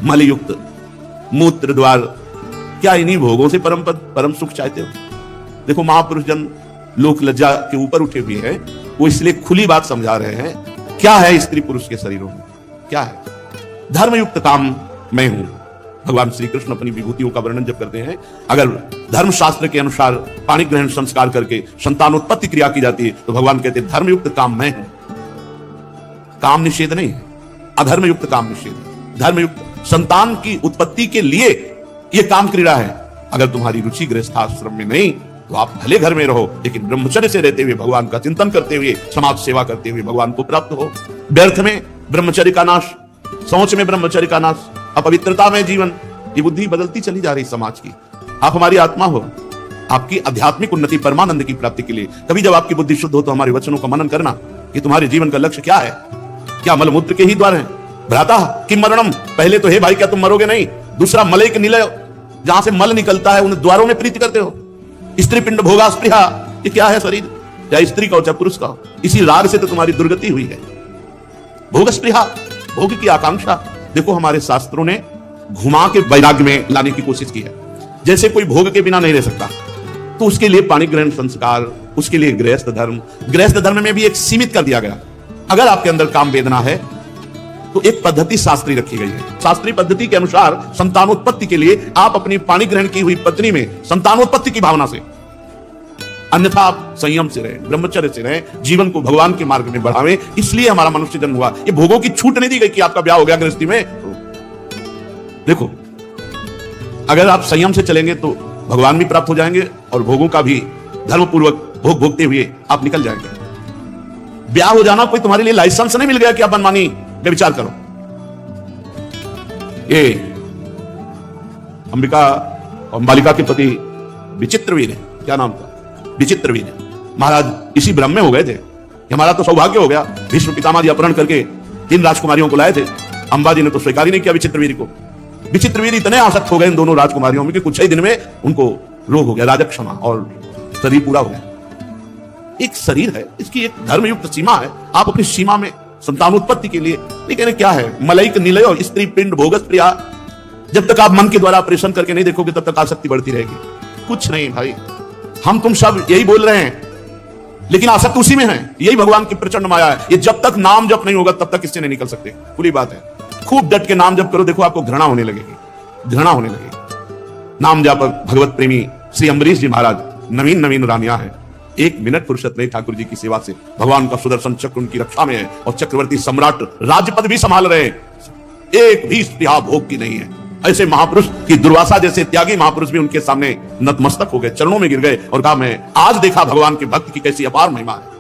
मलयुक्त मूत्र द्वार, क्या इन्हीं भोगों से परम पद परम सुख चाहते हो? देखो महापुरुष जन लोक लज्जा के ऊपर उठे हुए हैं, वो इसलिए खुली बात समझा रहे हैं। क्या है स्त्री पुरुष के शरीरों में? क्या है? धर्मयुक्त काम मैं हूं। भगवान श्री कृष्ण अपनी विभूतियों का वर्णन जब करते हैं, अगर धर्मशास्त्र के अनुसार पाणी ग्रहण संस्कार करके संतानोत्पत्ति क्रिया की जाती है, तो भगवान कहते हैं धर्मयुक्त काम मैं हूं। काम निषेध नहीं है, अधर्मयुक्त काम निषेध है। धर्मयुक्त संतान की उत्पत्ति के लिए यह काम क्रीड़ा है। अगर तुम्हारी रुचि गृहस्थाश्रम में नहीं, तो आप भले घर में रहो, लेकिन ब्रह्मचर्य से रहते हुए, भगवान का चिंतन करते हुए, समाज सेवा करते हुए भगवान को प्राप्त हो। व्यर्थ में ब्रह्मचर्य का नाश, सोच में ब्रह्मचर्य का नाश, अपवित्रता में जीवन, ये बुद्धि बदलती चली जा रही समाज की। आप हमारी आत्मा हो, आपकी आध्यात्मिक उन्नति, परमानंद की प्राप्ति के लिए कभी जब आपकी बुद्धि शुद्ध हो तो हमारे वचनों का मनन करना कि तुम्हारे जीवन का लक्ष्य क्या है। क्या मलमूत्र के ही द्वार हैं? भ्राता किम मरणम, पहले तो हे भाई क्या तुम मरोगे नहीं? दूसरा मलैक निलय, जहां से मल निकलता है उन द्वारों में प्रीति करते हो। स्त्री पिंड भोगा स्पृहा, ये क्या है शरीर? चाहे स्त्री का हो चाहे पुरुष का हो, इसी राग से तो तुम्हारी दुर्गति हुई है। भोग स्पृहा, भोग की आकांक्षा। देखो हमारे शास्त्रों ने घुमा के वैराग्य में लाने की कोशिश की है। जैसे कोई भोग के बिना नहीं रह सकता, तो उसके लिए पाणी ग्रहण संस्कार, उसके लिए गृहस्थ धर्म में भी एक सीमित कर दिया गया। अगर आपके अंदर काम वेदना है तो एक पद्धति शास्त्रीय रखी गई है। शास्त्रीय पद्धति के अनुसार संतानोत्पत्ति के लिए आप अपनी पाणी ग्रहण की हुई पत्नी में संतानोत्पत्ति की भावना से, अन्यथा आप संयम से रहें, ब्रह्मचर्य से रहें, जीवन को भगवान के मार्ग में बढ़ावें। इसलिए हमारा मनुष्य जन्म हुआ। ये भोगों की छूट नहीं दी गई कि आपका ब्याह हो गया गृहस्थी में। देखो अगर आप संयम से चलेंगे तो भगवान भी प्राप्त हो जाएंगे और भोगों का भी धर्मपूर्वक भोग भोगते हुए आप निकल जाएंगे। ब्याह हो जाना कोई तुम्हारे लिए लाइसेंस नहीं मिल गया कि आप मनमानी में विचार करो। ये अंबिका अंबालिका के पति विचित्रवीर है, क्या नाम था? विचित्रवीर महाराज इसी भ्रम में हो गए थे। हमारा तो सौभाग्य हो गया, भीष्म पितामह जी अपहरण करके 3 राजकुमारियों को लाए थे। अंबा जी ने तो स्वीकार ही नहीं किया विचित्रवीर को। विचित्रवीर इतने आसक्त हो गए इन दोनों राजकुमारियों में कि कुछ ही दिन में उनको रोग हो गया, राजक्षमा, और शरीर पूरा हो गया। एक शरीर है, इसकी एक धर्मयुक्त सीमा है। आप अपनी सीमा में संतानोत्पत्ति के लिए, लेकिन क्या है? मलैक निलय और स्त्री पिंड भोगस प्रिया। जब तक आप मन के द्वारा ऑपरेशन करके नहीं देखोगे तब तक आसक्ति बढ़ती रहेगी। कुछ नहीं भाई, हम तुम सब यही बोल रहे हैं, लेकिन आसक्त उसी में है। यही भगवान की प्रचंड माया है। ये जब तक नाम जप नहीं होगा तब तक इससे नहीं निकल सकते। खुली बात है। खूब डट के नाम जप करो, देखो आपको घृणा होने लगेगी, घृणा होने लगेगी। नाम जापक भगवत प्रेमी श्री अम्बरीश जी महाराज नवीन रानिया है। 1 मिनट फुर्सत नहीं ठाकुर जी की सेवा से। भगवान का सुदर्शन चक्र उनकी रक्षा में है और चक्रवर्ती सम्राट राज्यपद भी संभाल रहे हैं। एक भी स्त्रिया भोग की नहीं है। ऐसे महापुरुष की दुर्वासा जैसे त्यागी महापुरुष भी उनके सामने नतमस्तक हो गए, चरणों में गिर गए और कहा मैं आज देखा भगवान के भक्त की कैसी अपार महिमा है।